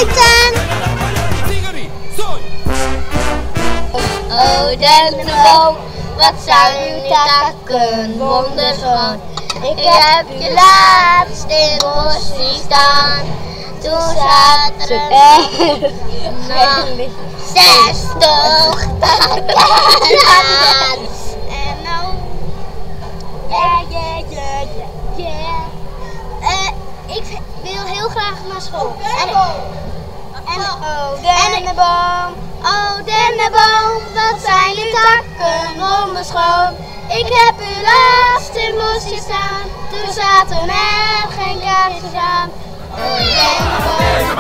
buiten. Oh, dennenboom, wat zijn uw takken wonderschoon. Ik heb je laatst in het bos zien staan. Toen zaten er nog 60 takken aan. En nou, ik wil heel graag naar school. Oh dennenboom, wat zijn je takken wonderschoon. Ik heb u laatst in het bos zien staan. Toen zaten er geen kaarsjes aan. Oh dennenboom.